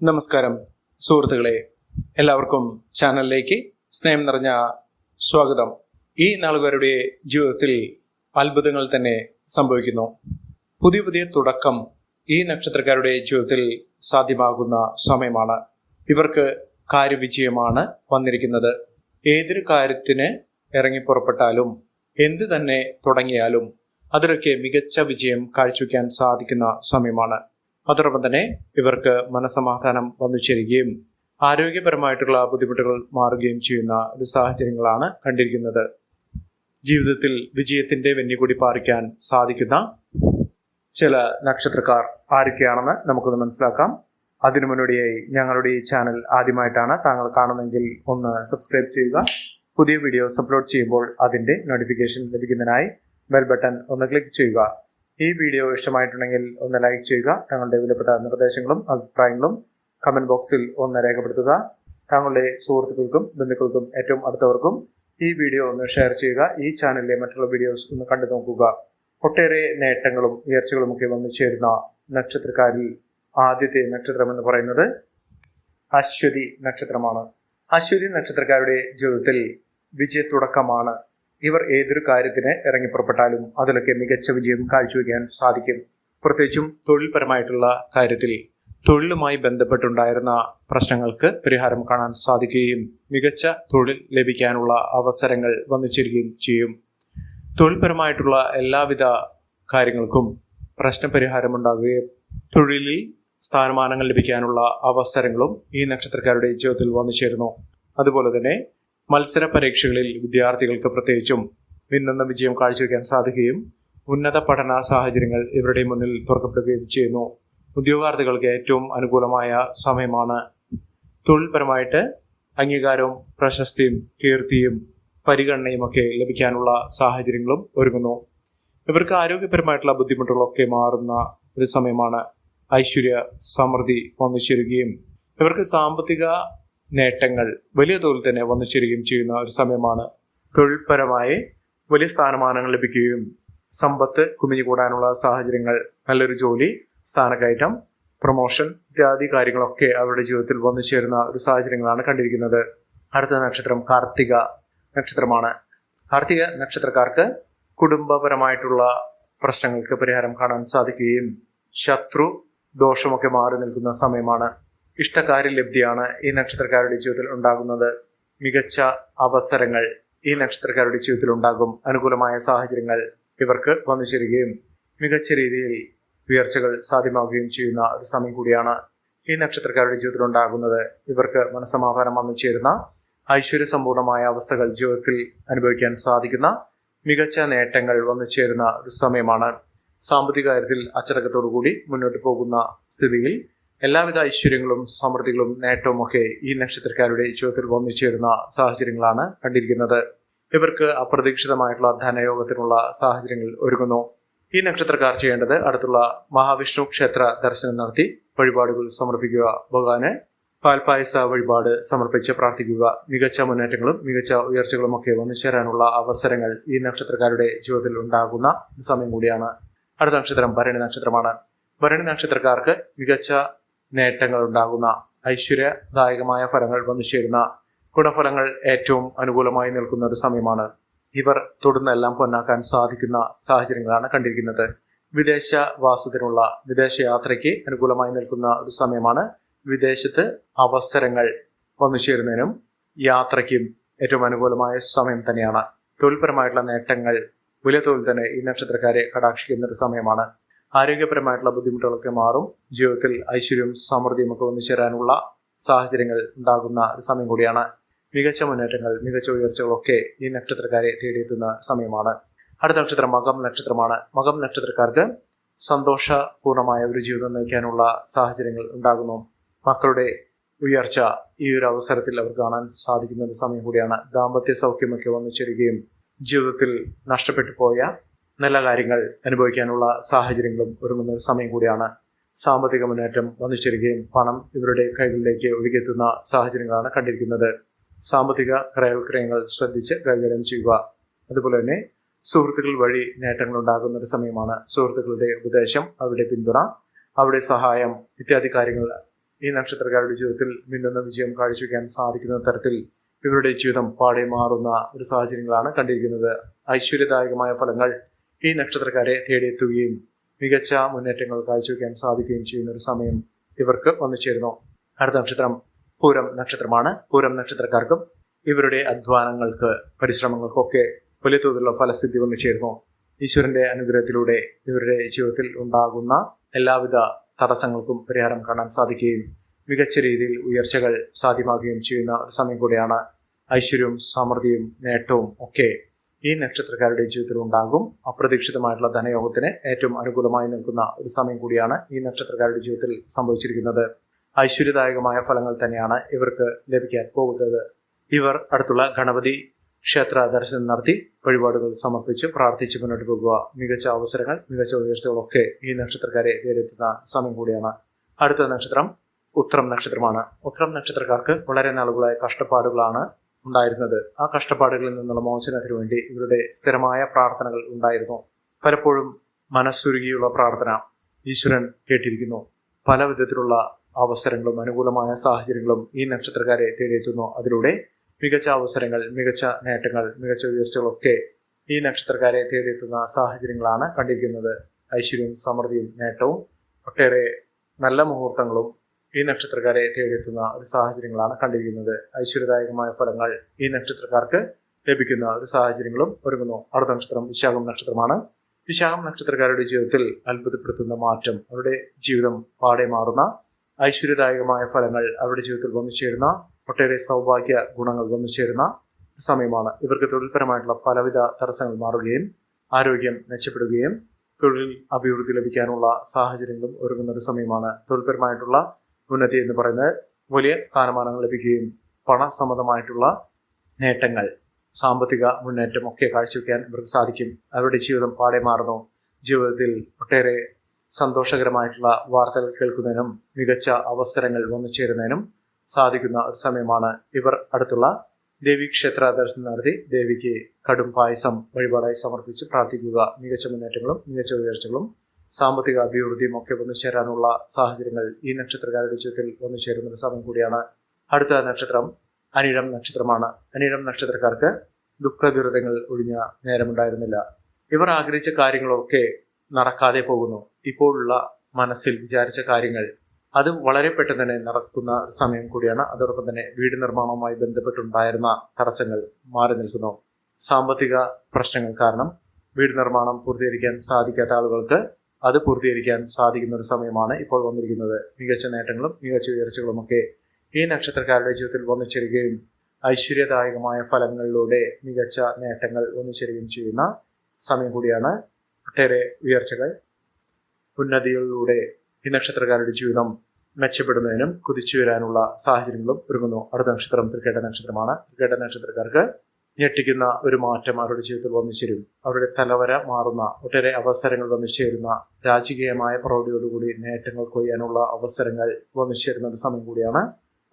നമസ്കാരം സുഹൃത്തുക്കളെ, എല്ലാവർക്കും ചാനലിലേക്ക് സ്നേഹം നിറഞ്ഞ സ്വാഗതം. ഈ നാളുകാരുടെ ജീവിതത്തിൽ അത്ഭുതങ്ങൾ തന്നെ സംഭവിക്കുന്നു. പുതിയ പുതിയ തുടക്കം ഈ നക്ഷത്രക്കാരുടെ ജീവിതത്തിൽ സാധ്യമാകുന്ന സമയമാണ്. ഇവർക്ക് കാര്യവിജയമാണ് വന്നിരിക്കുന്നത്. ഏതൊരു കാര്യത്തിന് ഇറങ്ങിപ്പുറപ്പെട്ടാലും എന്ത് തന്നെ തുടങ്ങിയാലും അതിലൊക്കെ മികച്ച വിജയം കാഴ്ചവെക്കാൻ സാധിക്കുന്ന സമയമാണ്. അതോടൊപ്പം തന്നെ ഇവർക്ക് മനസ്സമാധാനം വന്നു ചേരുകയും ആരോഗ്യപരമായിട്ടുള്ള ബുദ്ധിമുട്ടുകൾ മാറുകയും ചെയ്യുന്ന ഒരു സാഹചര്യങ്ങളാണ് കണ്ടിരിക്കുന്നത്. ജീവിതത്തിൽ വിജയത്തിന്റെ വെന്നികൂടി പാറിക്കാൻ സാധിക്കുന്ന ചില നക്ഷത്രക്കാർ ആരൊക്കെയാണെന്ന് നമുക്കൊന്ന് മനസ്സിലാക്കാം. അതിനു മുന്നോടിയായി ഞങ്ങളുടെ ഈ ചാനൽ ആദ്യമായിട്ടാണ് താങ്കൾ കാണുന്നതെങ്കിൽ ഒന്ന് സബ്സ്ക്രൈബ് ചെയ്യുക. പുതിയ വീഡിയോസ് അപ്ലോഡ് ചെയ്യുമ്പോൾ അതിന്റെ നോട്ടിഫിക്കേഷൻ ലഭിക്കുന്നതിനായി ബെൽ ബട്ടൺ ഒന്ന് ക്ലിക്ക് ചെയ്യുക. ഈ വീഡിയോ ഇഷ്ടമായിട്ടുണ്ടെങ്കിൽ ഒന്ന് ലൈക്ക് ചെയ്യുക. താങ്കളുടെ വിലപ്പെട്ട നിർദ്ദേശങ്ങളും അഭിപ്രായങ്ങളും കമന്റ് ബോക്സിൽ ഒന്ന് രേഖപ്പെടുത്തുക. താങ്കളുടെ സുഹൃത്തുക്കൾക്കും ബന്ധുക്കൾക്കും ഏറ്റവും അടുത്തവർക്കും ഈ വീഡിയോ ഒന്ന് ഷെയർ ചെയ്യുക. ഈ ചാനലിലെ മറ്റുള്ള വീഡിയോസ് ഒന്ന് കണ്ടു നോക്കുക. ഒട്ടേറെ നേട്ടങ്ങളും ഉയർച്ചകളും ഒക്കെ വന്നു ചേരുന്ന നക്ഷത്രക്കാരിൽ ആദ്യത്തെ നക്ഷത്രം എന്ന് പറയുന്നത് അശ്വതി നക്ഷത്രമാണ്. അശ്വതി നക്ഷത്രക്കാരുടെ ജീവിതത്തിൽ വിജയത്തുടക്കമാണ്. ഇവർ ഏതൊരു കാര്യത്തിന് ഇറങ്ങിപ്പുറപ്പെട്ടാലും അതിലൊക്കെ മികച്ച വിജയം കാഴ്ചവെക്കാൻ സാധിക്കും. പ്രത്യേകിച്ചും തൊഴിൽപരമായിട്ടുള്ള കാര്യത്തിൽ തൊഴിലുമായി ബന്ധപ്പെട്ടുണ്ടായിരുന്ന പ്രശ്നങ്ങൾക്ക് പരിഹാരം കാണാൻ സാധിക്കുകയും മികച്ച തൊഴിൽ ലഭിക്കാനുള്ള അവസരങ്ങൾ വന്നു ചേരുകയും ചെയ്യും. തൊഴിൽപരമായിട്ടുള്ള എല്ലാവിധ കാര്യങ്ങൾക്കും പ്രശ്നപരിഹാരം ഉണ്ടാകുകയും തൊഴിലിൽ സ്ഥാനമാനങ്ങൾ ലഭിക്കാനുള്ള അവസരങ്ങളും ഈ നക്ഷത്രക്കാരുടെ ജീവിതത്തിൽ വന്നു ചേരുന്നു. അതുപോലെ തന്നെ മത്സര പരീക്ഷകളിൽ വിദ്യാർത്ഥികൾക്ക് പ്രത്യേകിച്ചും മിന്നുന്ന വിജയം കാഴ്ചവെക്കാൻ സാധിക്കുകയും ഉന്നത പഠന സാഹചര്യങ്ങൾ ഇവരുടെ മുന്നിൽ തുറക്കപ്പെടുകയും ചെയ്യുന്നു. ഉദ്യോഗാർത്ഥികൾക്ക് ഏറ്റവും അനുകൂലമായ സമയമാണ്. തൊഴിൽപരമായിട്ട് അംഗീകാരവും പ്രശസ്തിയും കീർത്തിയും പരിഗണനയും ഒക്കെ ലഭിക്കാനുള്ള സാഹചര്യങ്ങളും ഒരുങ്ങുന്നു. ഇവർക്ക് ആരോഗ്യപരമായിട്ടുള്ള ബുദ്ധിമുട്ടുകളൊക്കെ മാറുന്ന ഒരു സമയമാണ്. ഐശ്വര്യ സമൃദ്ധി വന്നു ചേരുകയും ഇവർക്ക് സാമ്പത്തിക നേട്ടങ്ങൾ വലിയ തോതിൽ തന്നെ വന്നു ചേരുകയും ചെയ്യുന്ന ഒരു സമയമാണ്. തൊഴിൽപരമായി വലിയ സ്ഥാനമാനങ്ങൾ ലഭിക്കുകയും സമ്പത്ത് കുമിഞ്ഞുകൂടാനുള്ള സാഹചര്യങ്ങൾ, നല്ലൊരു ജോലി, സ്ഥാനക്കയറ്റം, പ്രൊമോഷൻ ഇത്യാദി കാര്യങ്ങളൊക്കെ അവരുടെ ജീവിതത്തിൽ വന്നു ചേരുന്ന ഒരു സാഹചര്യങ്ങളാണ് കണ്ടിരിക്കുന്നത്. അടുത്ത നക്ഷത്രം കാർത്തിക നക്ഷത്രമാണ്. കാർത്തിക നക്ഷത്രക്കാർക്ക് കുടുംബപരമായിട്ടുള്ള പ്രശ്നങ്ങൾക്ക് പരിഹാരം കാണാൻ സാധിക്കുകയും ശത്രു ദോഷമൊക്കെ മാറി നിൽക്കുന്ന സമയമാണ്. ഇഷ്ടകാര്യലബ്ധിയാണ് ഈ നക്ഷത്രക്കാരുടെ ജീവിതത്തിൽ ഉണ്ടാകുന്നത്. മികച്ച അവസരങ്ങൾ ഈ നക്ഷത്രക്കാരുടെ ജീവിതത്തിൽ ഉണ്ടാകും. അനുകൂലമായ സാഹചര്യങ്ങൾ ഇവർക്ക് വന്നു ചേരുകയും മികച്ച രീതിയിൽ ഉയർച്ചകൾ സാധ്യമാവുകയും ചെയ്യുന്ന ഒരു സമയം കൂടിയാണ് ഈ നക്ഷത്രക്കാരുടെ ജീവിതത്തിൽ ഉണ്ടാകുന്നത്. ഇവർക്ക് മനസ്സമാധാനം വന്നു ചേരുന്ന ഐശ്വര്യസമ്പൂർണമായ അവസ്ഥകൾ ജീവിതത്തിൽ അനുഭവിക്കാൻ സാധിക്കുന്ന മികച്ച നേട്ടങ്ങൾ വന്നു ചേരുന്ന ഒരു സമയമാണ്. സാമ്പത്തിക കാര്യത്തിൽ അച്ചടക്കത്തോടുകൂടി മുന്നോട്ട് പോകുന്ന സ്ഥിതിയിൽ എല്ലാവിധ ഐശ്വര്യങ്ങളും സമൃദ്ധികളും നേട്ടവും ഒക്കെ ഈ നക്ഷത്രക്കാരുടെ ജീവിതത്തിൽ വന്നു ചേരുന്ന സാഹചര്യങ്ങളാണ് കണ്ടിരിക്കുന്നത്. ഇവർക്ക് അപ്രതീക്ഷിതമായിട്ടുള്ള ധനയോഗത്തിനുള്ള സാഹചര്യങ്ങൾ ഒരുങ്ങുന്നു. ഈ നക്ഷത്രക്കാർ ചെയ്യേണ്ടത് അടുത്തുള്ള മഹാവിഷ്ണു ക്ഷേത്ര ദർശനം നടത്തി വഴിപാടുകൾ സമർപ്പിക്കുക. ഭഗവാന് പാൽപായസ വഴിപാട് സമർപ്പിച്ച് പ്രാർത്ഥിക്കുക. മികച്ച മുന്നേറ്റങ്ങളും മികച്ച ഉയർച്ചകളും ഒക്കെ വന്നു ചേരാനുള്ള അവസരങ്ങൾ ഈ നക്ഷത്രക്കാരുടെ ജീവിതത്തിൽ ഉണ്ടാകുന്ന സമയം കൂടിയാണ്. അടുത്ത നക്ഷത്രം ഭരണി നക്ഷത്രമാണ്. ഭരണി നക്ഷത്രക്കാർക്ക് മികച്ച നേട്ടങ്ങൾ ഉണ്ടാകുന്ന ഐശ്വര്യദായകമായ ഫലങ്ങൾ വന്നു ചേരുന്ന ഗുണഫലങ്ങൾ ഏറ്റവും അനുകൂലമായി നിൽക്കുന്ന ഒരു സമയമാണ്. ഇവർ തൊടുന്നെല്ലാം പൊന്നാക്കാൻ സാധിക്കുന്ന സാഹചര്യങ്ങളാണ് കണ്ടിരിക്കുന്നത്. വിദേശവാസത്തിനുള്ള വിദേശയാത്രയ്ക്ക് അനുകൂലമായി നിൽക്കുന്ന ഒരു സമയമാണ്. വിദേശത്ത് അവസരങ്ങൾ വന്നു ചേരുന്നതിനും യാത്രയ്ക്കും ഏറ്റവും അനുകൂലമായ സമയം തന്നെയാണ്. തൊഴിൽപരമായിട്ടുള്ള നേട്ടങ്ങൾ വലിയ തോതിൽ തന്നെ ഈ നക്ഷത്രക്കാരെ കടാക്ഷിക്കുന്ന ഒരു സമയമാണ്. ആരോഗ്യപരമായിട്ടുള്ള ബുദ്ധിമുട്ടുകളൊക്കെ മാറും. ജീവിതത്തിൽ ഐശ്വര്യവും സമൃദ്ധിയും ഒക്കെ വന്നു ചേരാനുള്ള സാഹചര്യങ്ങൾ ഉണ്ടാകുന്ന ഒരു സമയം കൂടിയാണ്. മികച്ച മുന്നേറ്റങ്ങൾ മികച്ച ഉയർച്ചകളൊക്കെ ഈ നക്ഷത്രക്കാരെ തേടിയെത്തുന്ന സമയമാണ്. അടുത്ത നക്ഷത്രം മകം നക്ഷത്രമാണ്. മകം നക്ഷത്രക്കാർക്ക് സന്തോഷപൂർണമായ ഒരു ജീവിതം നയിക്കാനുള്ള സാഹചര്യങ്ങൾ ഉണ്ടാകുന്നു. മക്കളുടെ ഉയർച്ച ഈ ഒരു അവസരത്തിൽ അവർ കാണാൻ സാധിക്കുന്ന ഒരു സമയം കൂടിയാണ്. ദാമ്പത്യ സൗഖ്യമൊക്കെ വന്നു ചേരുകയും ജീവിതത്തിൽ നഷ്ടപ്പെട്ടു പോയ നല്ല കാര്യങ്ങൾ അനുഭവിക്കാനുള്ള സാഹചര്യങ്ങളും ഒരുങ്ങുന്ന സമയം കൂടിയാണ്. സാമ്പത്തിക മുന്നേറ്റം വന്നു ചേരുകയും പണം ഇവരുടെ കൈകളിലേക്ക് ഒഴുകിയെത്തുന്ന സാഹചര്യങ്ങളാണ് കണ്ടിരിക്കുന്നത്. സാമ്പത്തിക ക്രയവിക്രയങ്ങൾ ശ്രദ്ധിച്ച് കൈകാര്യം ചെയ്യുക. അതുപോലെ തന്നെ സുഹൃത്തുക്കൾ വഴി നേട്ടങ്ങൾ ഉണ്ടാകുന്ന ഒരു സമയമാണ്. സുഹൃത്തുക്കളുടെ ഉപദേശം, അവരുടെ പിന്തുണ, അവരുടെ സഹായം ഇത്യാദി കാര്യങ്ങൾ ഈ നക്ഷത്രക്കാരുടെ ജീവിതത്തിൽ മിന്നുന്ന വിജയം കാഴ്ചവെക്കാൻ സാധിക്കുന്ന തരത്തിൽ ഇവരുടെ ജീവിതം പാടെ മാറുന്ന ഒരു സാഹചര്യങ്ങളാണ് കണ്ടിരിക്കുന്നത്. ഐശ്വര്യദായകമായ ഫലങ്ങൾ ഈ നക്ഷത്രക്കാരെ തേടിയെത്തുകയും മികച്ച മുന്നേറ്റങ്ങൾ കാഴ്ചവെക്കാൻ സാധിക്കുകയും ചെയ്യുന്ന ഒരു സമയം ഇവർക്ക് വന്നു ചേരുന്നു. അടുത്ത നക്ഷത്രം പൂരം നക്ഷത്രമാണ്. പൂരം നക്ഷത്രക്കാർക്കും ഇവരുടെ അധ്വാനങ്ങൾക്ക് പരിശ്രമങ്ങൾക്കൊക്കെ വലിയ തോതിലുള്ള ഫലസിദ്ധി വന്നു ചേരുന്നു. ഈശ്വരന്റെ അനുഗ്രഹത്തിലൂടെ ഇവരുടെ ജീവിതത്തിൽ ഉണ്ടാകുന്ന എല്ലാവിധ തടസ്സങ്ങൾക്കും പരിഹാരം കാണാൻ സാധിക്കുകയും മികച്ച രീതിയിൽ ഉയർച്ചകൾ സാധ്യമാകുകയും ചെയ്യുന്ന ഒരു സമയം കൂടിയാണ്. ഐശ്വര്യവും സമൃദ്ധിയും നേട്ടവും ഒക്കെ ഈ നക്ഷത്രക്കാരുടെ ജീവിതത്തിൽ ഉണ്ടാകും. അപ്രതീക്ഷിതമായിട്ടുള്ള ധനയോഗത്തിന് ഏറ്റവും അനുകൂലമായി നിൽക്കുന്ന ഒരു സമയം കൂടിയാണ് ഈ നക്ഷത്രക്കാരുടെ ജീവിതത്തിൽ സംഭവിച്ചിരിക്കുന്നത്. ഐശ്വര്യദായകമായ ഫലങ്ങൾ തന്നെയാണ് ഇവർക്ക് ലഭിക്കാൻ പോകുന്നത്. ഇവർ അടുത്തുള്ള ഗണപതി ക്ഷേത്ര ദർശനം നടത്തി വഴിപാടുകൾ സമർപ്പിച്ച് പ്രാർത്ഥിച്ച് മുന്നോട്ട് പോകുക. മികച്ച അവസരങ്ങൾ, മികച്ച ഉയർച്ചകളൊക്കെ ഈ നക്ഷത്രക്കാരെ തേടിയെത്തുന്ന സമയം കൂടിയാണ്. അടുത്ത നക്ഷത്രം ഉത്രം നക്ഷത്രമാണ്. ഉത്രം നക്ഷത്രക്കാർക്ക് വളരെ നാളുകളായ കഷ്ടപ്പാടുകളാണ് ഉണ്ടായിരുന്നത്. ആ കഷ്ടപ്പാടുകളിൽ നിന്നുള്ള മോചനത്തിന് വേണ്ടി ഇവരുടെ സ്ഥിരമായ പ്രാർത്ഥനകൾ ഉണ്ടായിരുന്നു. പലപ്പോഴും മനസ്സുരുകിയുള്ള പ്രാർത്ഥന ഈശ്വരൻ കേട്ടിരിക്കുന്നു. പല വിധത്തിലുള്ള അവസരങ്ങളും അനുകൂലമായ സാഹചര്യങ്ങളും ഈ നക്ഷത്രക്കാരെ തേടിയെത്തുന്നു. അതിലൂടെ മികച്ച അവസരങ്ങൾ, മികച്ച നേട്ടങ്ങൾ, മികച്ച ഉയർച്ചകളൊക്കെ ഈ നക്ഷത്രക്കാരെ തേടിയെത്തുന്ന സാഹചര്യങ്ങളാണ് കണ്ടിരിക്കുന്നത്. ഐശ്വര്യവും സമൃദ്ധിയും നേട്ടവും ഒട്ടേറെ നല്ല മുഹൂർത്തങ്ങളും ഈ നക്ഷത്രക്കാരെ തേടിയെത്തുന്ന ഒരു സാഹചര്യങ്ങളാണ് കണ്ടിരിക്കുന്നത്. ഐശ്വര്യദായകമായ ഫലങ്ങൾ ഈ നക്ഷത്രക്കാർക്ക് ലഭിക്കുന്ന ഒരു സാഹചര്യങ്ങളും ഒരുങ്ങുന്നു. അടുത്ത നക്ഷത്രം വിശാഖം നക്ഷത്രമാണ്. വിശാഖം നക്ഷത്രക്കാരുടെ ജീവിതത്തിൽ അത്ഭുതപ്പെടുത്തുന്ന മാറ്റം, അവരുടെ ജീവിതം പാടെ മാറുന്ന ഐശ്വര്യദായകമായ ഫലങ്ങൾ അവരുടെ ജീവിതത്തിൽ വന്നു ചേരുന്ന ഒട്ടേറെ സൗഭാഗ്യ ഗുണങ്ങൾ വന്നു ചേരുന്ന സമയമാണ്. ഇവർക്ക് തൊഴിൽപരമായിട്ടുള്ള പലവിധ തടസ്സങ്ങൾ മാറുകയും ആരോഗ്യം മെച്ചപ്പെടുകയും തൊഴിൽ അഭിവൃദ്ധി ലഭിക്കാനുള്ള സാഹചര്യങ്ങളും ഒരുങ്ങുന്ന ഒരു സമയമാണ്. തൊഴിൽപരമായിട്ടുള്ള ഉന്നതി എന്ന് പറയുന്നത് വലിയ സ്ഥാനമാനങ്ങൾ ലഭിക്കുകയും പണസമ്മതമായിട്ടുള്ള നേട്ടങ്ങൾ, സാമ്പത്തിക മുന്നേറ്റം ഒക്കെ കാഴ്ചവെക്കാൻ ഇവർക്ക് സാധിക്കും. അവരുടെ ജീവിതം പാടെ മാറുന്നു. ജീവിതത്തിൽ ഒട്ടേറെ സന്തോഷകരമായിട്ടുള്ള വാർത്തകൾ കേൾക്കുന്നതിനും മികച്ച അവസരങ്ങൾ വന്നു ചേരുന്നതിനും സാധിക്കുന്ന ഒരു സമയമാണ്. ഇവർ അടുത്തുള്ള ദേവീക്ഷേത്ര ദർശനം നടത്തി ദേവിക്ക് കടും പായസം വഴിപാടായി സമർപ്പിച്ച് പ്രാർത്ഥിക്കുക. മികച്ച മുന്നേറ്റങ്ങളും മികച്ച ഉയർച്ചകളും സാമ്പത്തിക അഭിവൃദ്ധിയും ഒക്കെ വന്നു ചേരാനുള്ള സാഹചര്യങ്ങൾ ഈ നക്ഷത്രക്കാരുടെ ജീവിതത്തിൽ വന്നു ചേരുന്ന ഒരു സമയം കൂടിയാണ്. അടുത്ത നക്ഷത്രം അനിഴം നക്ഷത്രമാണ്. അനിഴം നക്ഷത്രക്കാർക്ക് ദുഃഖദുരിതങ്ങൾ ഒഴിഞ്ഞ നേരമുണ്ടായിരുന്നില്ല. ഇവർ ആഗ്രഹിച്ച കാര്യങ്ങളൊക്കെ നടക്കാതെ പോകുന്നു. ഇപ്പോഴുള്ള മനസ്സിൽ വിചാരിച്ച കാര്യങ്ങൾ അത് വളരെ പെട്ടെന്ന് തന്നെ നടക്കുന്ന സമയം കൂടിയാണ്. അതോടൊപ്പം തന്നെ വീട് നിർമ്മാണവുമായി ബന്ധപ്പെട്ടുണ്ടായിരുന്ന തടസ്സങ്ങൾ മാറി നിൽക്കുന്നു. സാമ്പത്തിക പ്രശ്നങ്ങൾ കാരണം വീട് നിർമ്മാണം പൂർത്തീകരിക്കാൻ സാധിക്കാത്ത ആളുകൾക്ക് അത് പൂർത്തീകരിക്കാൻ സാധിക്കുന്ന ഒരു സമയമാണ് ഇപ്പോൾ വന്നിരിക്കുന്നത്. മികച്ച നേട്ടങ്ങളും മികച്ച ഉയർച്ചകളും ഒക്കെ ഈ നക്ഷത്രക്കാരുടെ ജീവിതത്തിൽ വന്നു ചേരുകയും ഐശ്വര്യദായകമായ ഫലങ്ങളിലൂടെ മികച്ച നേട്ടങ്ങൾ വന്നു ചേരുകയും ചെയ്യുന്ന സമയം കൂടിയാണ്. ഒട്ടേറെ ഉയർച്ചകൾ, ഉന്നതികളിലൂടെ ഈ നക്ഷത്രക്കാരുടെ ജീവിതം മെച്ചപ്പെടുന്നതിനും കുതിച്ചു വരാനുള്ള സാഹചര്യങ്ങളും ഒരുങ്ങുന്നു. അടുത്ത നക്ഷത്രം തൃക്കേട്ട നക്ഷത്രമാണ്. തൃക്കേട്ട നക്ഷത്രക്കാർക്ക് ഞെട്ടിക്കുന്ന ഒരു മാറ്റം അവരുടെ ജീവിതത്തിൽ വന്നു ചേരും. അവരുടെ തലവര മാറുന്ന ഒട്ടേറെ അവസരങ്ങൾ വന്നു ചേരുന്ന, രാജകീയമായ പ്രൗഢിയോടുകൂടി നേട്ടങ്ങൾ കൊയ്യാനുള്ള അവസരങ്ങൾ വന്നു ചേരുന്ന ഒരു സമയം കൂടിയാണ്.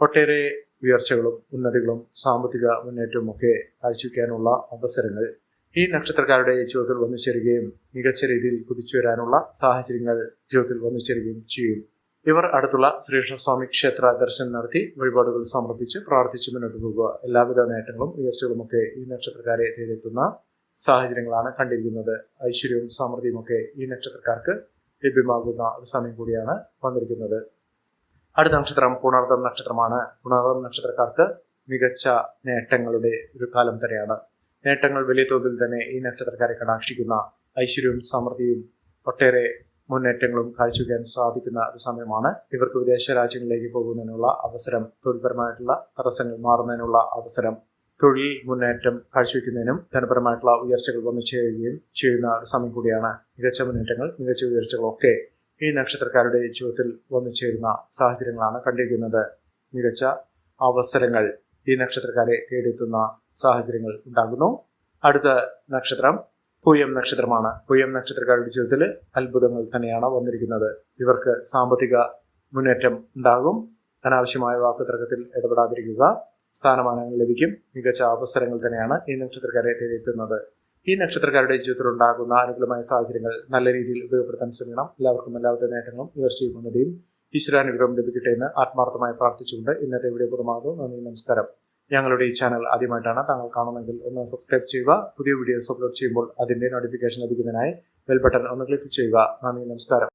ഒട്ടേറെ ഉയർച്ചകളും ഉന്നതികളും സാമ്പത്തിക മുന്നേറ്റവും ഒക്കെ കാഴ്ചവെക്കാനുള്ള അവസരങ്ങൾ ഈ നക്ഷത്രക്കാരുടെ ജീവിതത്തിൽ വന്നു ചേരുകയും മികച്ച രീതിയിൽ കുതിച്ചു വരാനുള്ള സാഹചര്യങ്ങൾ ജീവിതത്തിൽ വന്നു ചേരുകയും ചെയ്യും. ഇവർ അടുത്തുള്ള ശ്രീകൃഷ്ണസ്വാമി ക്ഷേത്ര ദർശനം നടത്തി വഴിപാടുകൾ സമർപ്പിച്ച് പ്രാർത്ഥിച്ച് മുന്നോട്ട് പോകുക. എല്ലാവിധ നേട്ടങ്ങളും ഉയർച്ചകളും ഒക്കെ ഈ നക്ഷത്രക്കാരെ തേടിയെത്തുന്ന സാഹചര്യങ്ങളാണ് കണ്ടിരിക്കുന്നത്. ഐശ്വര്യവും സമൃദ്ധിയും ഒക്കെ ഈ നക്ഷത്രക്കാർക്ക് ലഭ്യമാകുന്ന ഒരു സമയം കൂടിയാണ് വന്നിരിക്കുന്നത്. അടുത്ത നക്ഷത്രം പുണർദം നക്ഷത്രമാണ്. പുണർദം നക്ഷത്രക്കാർക്ക് മികച്ച നേട്ടങ്ങളുടെ ഒരു കാലം തന്നെയാണ്. നേട്ടങ്ങൾ വലിയ തോതിൽ തന്നെ ഈ നക്ഷത്രക്കാരെ കടാക്ഷിക്കുന്ന, ഐശ്വര്യവും സമൃദ്ധിയും ഒട്ടേറെ മുന്നേറ്റങ്ങളും കാഴ്ചവെക്കാൻ സാധിക്കുന്ന ഒരു സമയമാണ്. ഇവർക്ക് വിദേശ രാജ്യങ്ങളിലേക്ക് പോകുന്നതിനുള്ള അവസരം, തൊഴിൽപരമായിട്ടുള്ള തടസ്സങ്ങൾ മാറുന്നതിനുള്ള അവസരം, തൊഴിൽ മുന്നേറ്റം കാഴ്ചവെക്കുന്നതിനും ധനപരമായിട്ടുള്ള ഉയർച്ചകൾ വന്നു ചേരുകയും ചെയ്യുന്ന ഒരു സമയം കൂടിയാണ്. മികച്ച മുന്നേറ്റങ്ങൾ, മികച്ച ഉയർച്ചകളൊക്കെ ഈ നക്ഷത്രക്കാരുടെ ജീവിതത്തിൽ വന്നു ചേരുന്ന സാഹചര്യങ്ങളാണ് കണ്ടിരിക്കുന്നത്. മികച്ച അവസരങ്ങൾ ഈ നക്ഷത്രക്കാരെ തേടിയെത്തുന്ന സാഹചര്യങ്ങൾ ഉണ്ടാകുന്നു. അടുത്ത നക്ഷത്രം പൂയം നക്ഷത്രമാണ്. പൂയം നക്ഷത്രക്കാരുടെ ജീവിതത്തിൽ അത്ഭുതങ്ങൾ തന്നെയാണ് വന്നിരിക്കുന്നത്. ഇവർക്ക് സാമ്പത്തിക മുന്നേറ്റം ഉണ്ടാകും. അനാവശ്യമായ വാക്കുതർക്കത്തിൽ ഇടപെടാതിരിക്കുക. സ്ഥാനമാനങ്ങൾ ലഭിക്കും. മികച്ച അവസരങ്ങൾ തന്നെയാണ് ഈ നക്ഷത്രക്കാരെ തേടിയെത്തുന്നത്. ഈ നക്ഷത്രക്കാരുടെ ജീവിതത്തിൽ ഉണ്ടാകുന്ന അനുകൂലമായ സാഹചര്യങ്ങൾ നല്ല രീതിയിൽ ഉപയോഗപ്പെടുത്താൻ ശ്രമിക്കണം. എല്ലാവർക്കും എല്ലാവിധ നേട്ടങ്ങളും ഉയർച്ചയും ഉന്നതിയും ഈശ്വരാനുഗ്രഹം ലഭിക്കട്ടെ എന്ന് ആത്മാർത്ഥമായി പ്രാർത്ഥിച്ചുകൊണ്ട് ഇന്നത്തെ വീഡിയോ പൂർണ്ണമാകുന്നു. നന്ദി, നമസ്കാരം. ഞങ്ങളുടെ ഈ ചാനൽ ആദ്യമായിട്ടാണ് താങ്കൾ കാണുമെങ്കിൽ ഒന്ന് സബ്സ്ക്രൈബ് ചെയ്യുക. പുതിയ വീഡിയോസ് അപ്ലോഡ് ചെയ്യുമ്പോൾ അതിന്റെ നോട്ടിഫിക്കേഷൻ ലഭിക്കുന്നതിനായി ബെൽ ബട്ടൺ ഒന്ന് ക്ലിക്ക് ചെയ്യുക. നന്ദി, നമസ്കാരം.